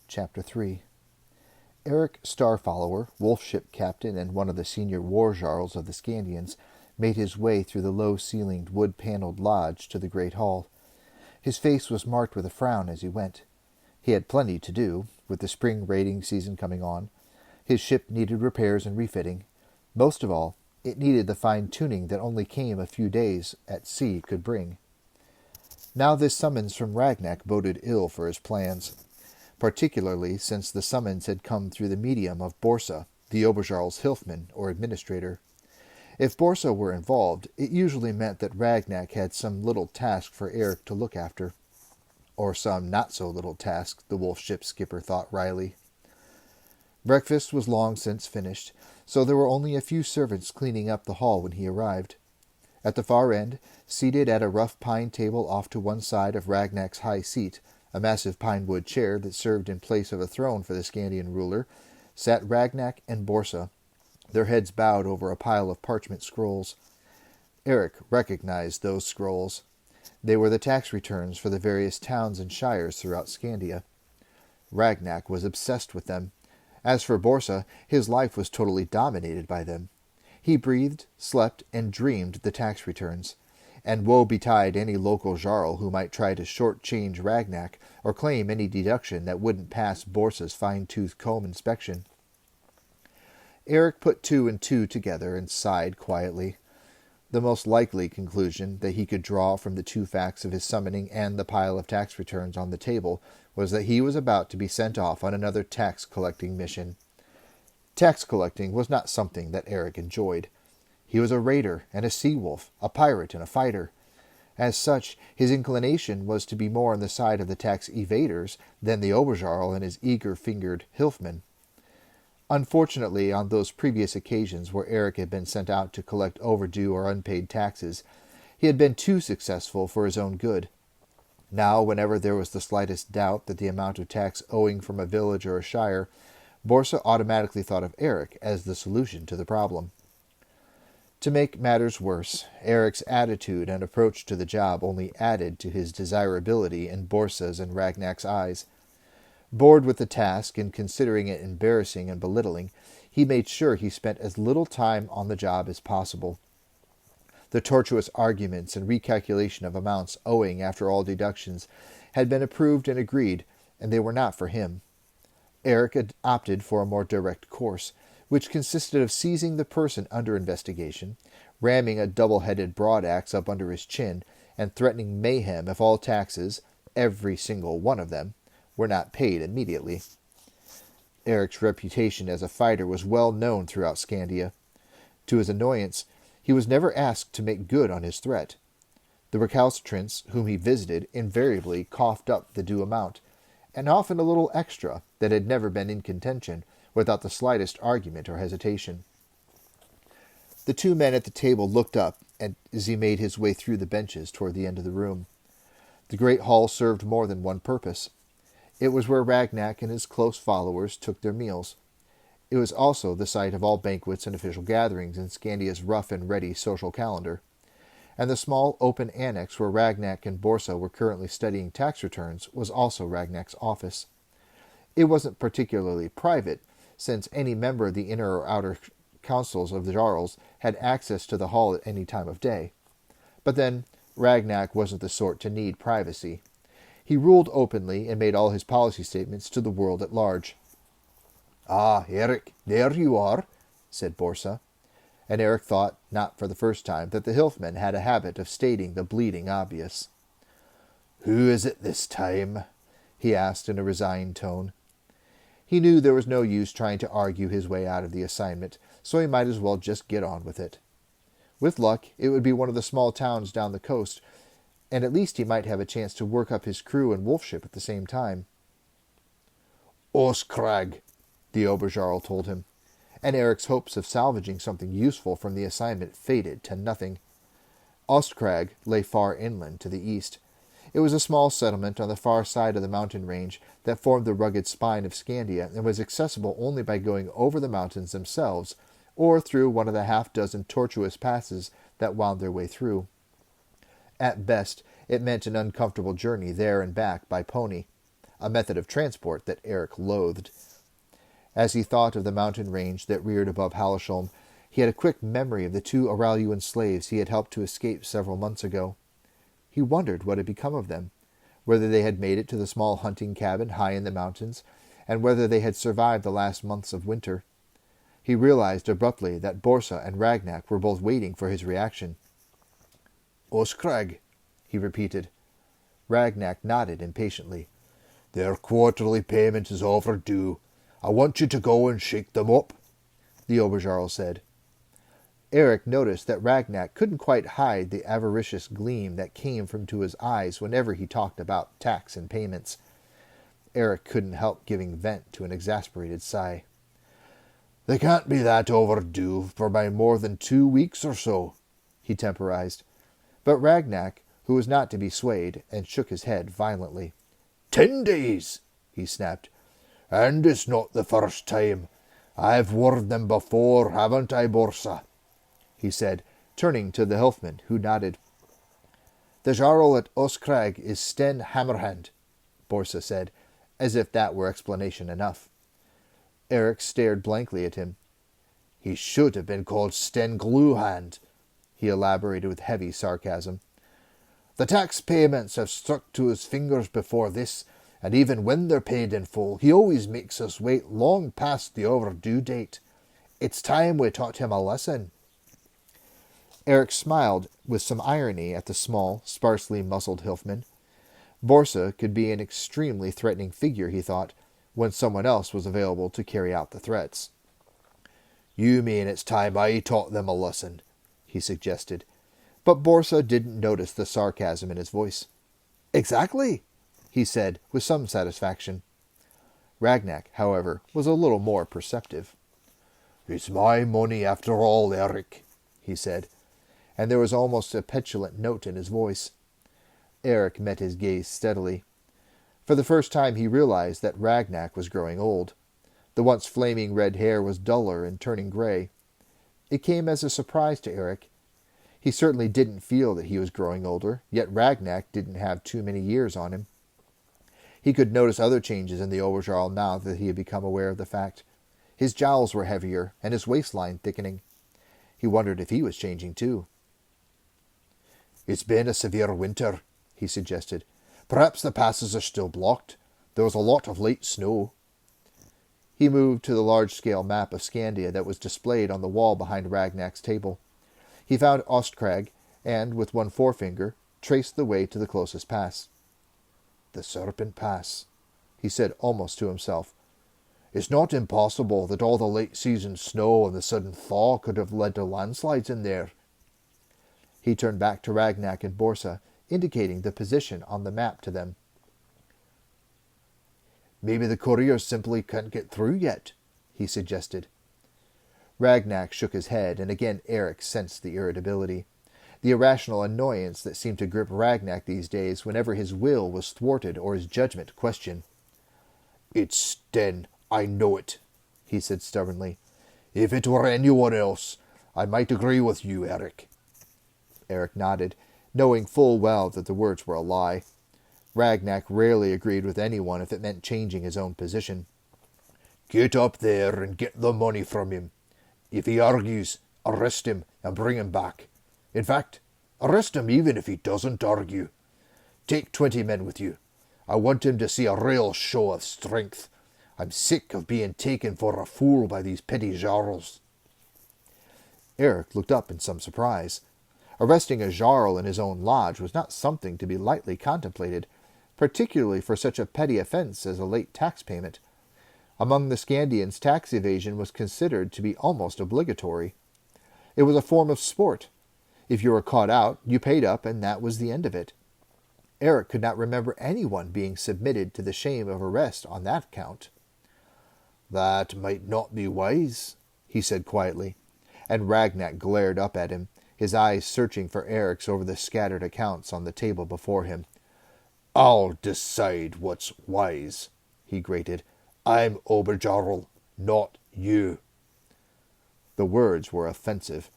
Chapter 3. Eric Starfollower, wolf ship captain and one of the senior war jarls of the Skandians, made his way through the low-ceilinged, wood-paneled lodge to the great hall. His face was marked with a frown as he went. He had plenty to do, with the spring raiding season coming on. His ship needed repairs and refitting. Most of all, it needed the fine-tuning that only came a few days at sea could bring. Now this summons from Ragnak boded ill for his plans, particularly since the summons had come through the medium of Borsa, the Oberjarl's Hilfman, or administrator. If Borsa were involved, it usually meant that Ragnak had some little task for Eric to look after. Or some not-so-little task, the wolf ship skipper thought wryly. Breakfast was long since finished, so there were only a few servants cleaning up the hall when he arrived. At the far end, seated at a rough pine table off to one side of Ragnak's high seat, a massive pine-wood chair that served in place of a throne for the Skandian ruler, sat Ragnak and Borsa, their heads bowed over a pile of parchment scrolls. Eric recognized those scrolls. They were the tax returns for the various towns and shires throughout Skandia. Ragnak was obsessed with them. As for Borsa, his life was totally dominated by them. He breathed, slept, and dreamed the tax returns, and woe betide any local jarl who might try to short-change Ragnak or claim any deduction that wouldn't pass Borsa's fine-tooth comb inspection. Eric put two and two together and sighed quietly. The most likely conclusion that he could draw from the two facts of his summoning and the pile of tax returns on the table was that he was about to be sent off on another tax-collecting mission. Tax collecting was not something that Eric enjoyed. He was a raider and a sea-wolf, a pirate and a fighter. As such, his inclination was to be more on the side of the tax evaders than the Oberjarl and his eager-fingered Hilfman. Unfortunately, on those previous occasions where Eric had been sent out to collect overdue or unpaid taxes, he had been too successful for his own good. Now, whenever there was the slightest doubt that the amount of tax owing from a village or a shire, Borsa automatically thought of Eric as the solution to the problem. To make matters worse, Eric's attitude and approach to the job only added to his desirability in Borsa's and Ragnak's eyes. Bored with the task and considering it embarrassing and belittling, he made sure he spent as little time on the job as possible. The tortuous arguments and recalculation of amounts owing after all deductions had been approved and agreed, and they were not for him. Eric had opted for a more direct course, which consisted of seizing the person under investigation, ramming a double-headed broadaxe up under his chin, and threatening mayhem if all taxes, every single one of them, were not paid immediately. Eric's reputation as a fighter was well known throughout Skandia. To his annoyance, he was never asked to make good on his threat. The recalcitrants whom he visited invariably coughed up the due amount, and often a little extra that had never been in contention, without the slightest argument or hesitation. The two men at the table looked up as he made his way through the benches toward the end of the room. The great hall served more than one purpose. It was where Ragnak and his close followers took their meals. It was also the site of all banquets and official gatherings in Skandia's rough and ready social calendar. And the small open annex where Ragnak and Borsa were currently studying tax returns was also Ragnak's office. It wasn't particularly private, since any member of the inner or outer councils of the Jarls had access to the hall at any time of day. But then, Ragnak wasn't the sort to need privacy. He ruled openly and made all his policy statements to the world at large. "Ah, Eric, there you are," said Borsa. And Eric thought, not for the first time, that the Hilfman had a habit of stating the bleeding obvious. "Who is it this time?" he asked in a resigned tone. He knew there was no use trying to argue his way out of the assignment, so he might as well just get on with it. With luck, it would be one of the small towns down the coast, and at least he might have a chance to work up his crew and wolf ship at the same time. "Oskrag," the Oberjarl told him, and Eric's hopes of salvaging something useful from the assignment faded to nothing. Ostkrag lay far inland to the east. It was a small settlement on the far side of the mountain range that formed the rugged spine of Skandia and was accessible only by going over the mountains themselves or through one of the half-dozen tortuous passes that wound their way through. At best, it meant an uncomfortable journey there and back by pony. a method of transport that Eric loathed. As he thought of the mountain range that reared above Hallesholm, he had a quick memory of the 2 Araluan slaves he had helped to escape several months ago. He wondered what had become of them, whether they had made it to the small hunting cabin high in the mountains, and whether they had survived the last months of winter. He realized abruptly that Borsa and Ragnak were both waiting for his reaction. "Oskrag," he repeated. Ragnak nodded impatiently. "Their quarterly payment is overdue. I want you to go and shake them up," the Oberjarl said. Eric noticed that Ragnak couldn't quite hide the avaricious gleam that came from to his eyes whenever he talked about tax and payments. Eric couldn't help giving vent to an exasperated sigh. "They can't be that overdue for by more than 2 weeks or so," he temporized. But Ragnak, who was not to be swayed, and shook his head violently. 10 days, he snapped. "And it's not the first time. I've warned them before, haven't I, Borsa?" he said, turning to the Hilfman, who nodded. "The Jarl at Oskrag is Sten Hammerhand," Borsa said, as if that were explanation enough. Eric stared blankly at him. "He should have been called Sten Gluehand," he elaborated with heavy sarcasm. "The tax payments have stuck to his fingers before this, and even when they're paid in full, he always makes us wait long past the overdue date. It's time we taught him a lesson." Eric smiled with some irony at the small, sparsely muscled Hilfman. Borsa could be an extremely threatening figure, he thought, when someone else was available to carry out the threats. "You mean it's time I taught them a lesson," he suggested, but Borsa didn't notice the sarcasm in his voice. "Exactly," he said with some satisfaction. Ragnak, however, was a little more perceptive. "It's my money after all, Eric," he said, and there was almost a petulant note in his voice. Eric met his gaze steadily. For the first time he realized that Ragnak was growing old. The once flaming red hair was duller and turning gray. It came as a surprise to Eric. He certainly didn't feel that he was growing older, yet Ragnak didn't have too many years on him. He could notice other changes in the Oberjarl now that he had become aware of the fact. His jowls were heavier, and his waistline thickening. He wondered if he was changing too. "It's been a severe winter," he suggested. "Perhaps the passes are still blocked. There was a lot of late snow." He moved to the large-scale map of Skandia that was displayed on the wall behind Ragnak's table. He found Ostkrag, and, with one forefinger, traced the way to the closest pass. "The Serpent Pass," he said almost to himself. "It's not impossible that all the late-season snow and the sudden thaw could have led to landslides in there." He turned back to Ragnak and Borsa, indicating the position on the map to them. "Maybe the couriers simply can't get through yet," he suggested. Ragnak shook his head, and again Eric sensed the irritability, the irrational annoyance that seemed to grip Ragnak these days whenever his will was thwarted or his judgment questioned. "It's Sten, I know it," he said stubbornly. "If it were anyone else, I might agree with you, Eric." Eric nodded, knowing full well that the words were a lie. Ragnak rarely agreed with anyone if it meant changing his own position. "Get up there and get the money from him. If he argues, arrest him and bring him back. In fact, arrest him even if he doesn't argue. Take 20 men with you. I want him to see a real show of strength. I'm sick of being taken for a fool by these petty jarls." Eric looked up in some surprise. Arresting a jarl in his own lodge was not something to be lightly contemplated, particularly for such a petty offense as a late tax payment. Among the Skandians, tax evasion was considered to be almost obligatory. It was a form of sport. If you were caught out, you paid up, and that was the end of it. Eric could not remember anyone being submitted to the shame of arrest on that count. "That might not be wise," he said quietly, and Ragnak glared up at him, his eyes searching for Eric's over the scattered accounts on the table before him. "I'll decide what's wise," he grated. "I'm Oberjarl, not you." The words were offensive.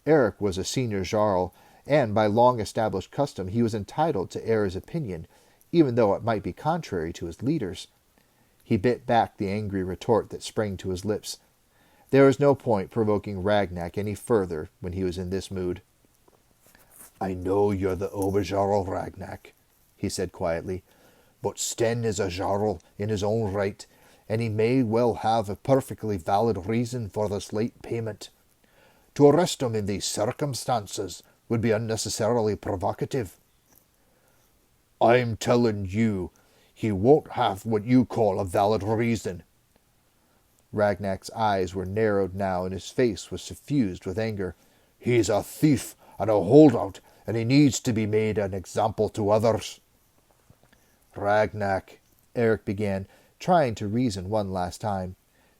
Eric was a senior jarl, and by long-established custom he was entitled to air his opinion, even though it might be contrary to his leaders. He bit back the angry retort that sprang to his lips. There was no point provoking Ragnak any further when he was in this mood. "I know you're the Oberjarl Ragnak," he said quietly, "but Sten is a Jarl in his own right, and he may well have a perfectly valid reason for this late payment. To arrest him in these circumstances would be unnecessarily provocative." "I'm telling you, he won't have what you call a valid reason." Ragnak's eyes were narrowed now, and his face was suffused with anger. "He's a thief and a holdout, and he needs to be made an example to others." "Ragnak," Eric began, trying to reason one last time.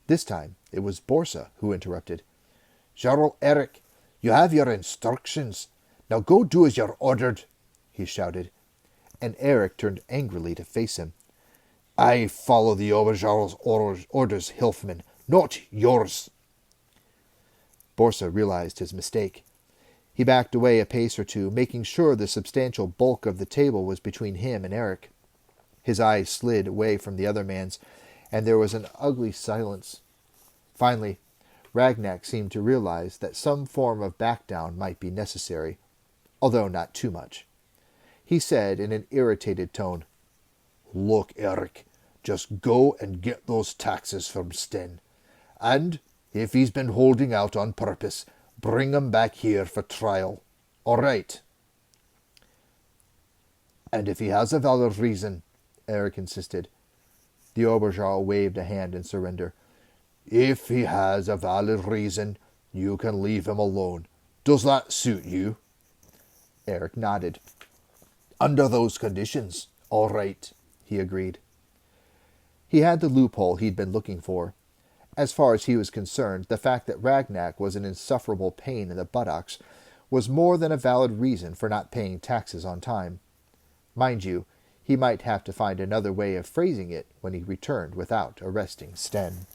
This time it was Borsa who interrupted. "Jarl Eric, you have your instructions. Now go do as you're ordered," he shouted. And Eric turned angrily to face him. "I follow the Oberjarl's orders, Hilfman, not yours." Borsa realized his mistake. He backed away a pace or two, making sure the substantial bulk of the table was between him and Eric. His eyes slid away from the other man's, and there was an ugly silence. Finally, Ragnak seemed to realize that some form of back-down might be necessary, although not too much. He said in an irritated tone, "Look, Eric, just go and get those taxes from Sten. And, if he's been holding out on purpose, bring him back here for trial. All right?" "And if he has a valid reason," Eric insisted. The Oberjarl waved a hand in surrender. "If he has a valid reason, you can leave him alone. Does that suit you?" Eric nodded. "Under those conditions, all right," he agreed. He had the loophole he'd been looking for. As far as he was concerned, the fact that Ragnak was an insufferable pain in the buttocks was more than a valid reason for not paying taxes on time. Mind you, he might have to find another way of phrasing it when he returned without arresting Sten.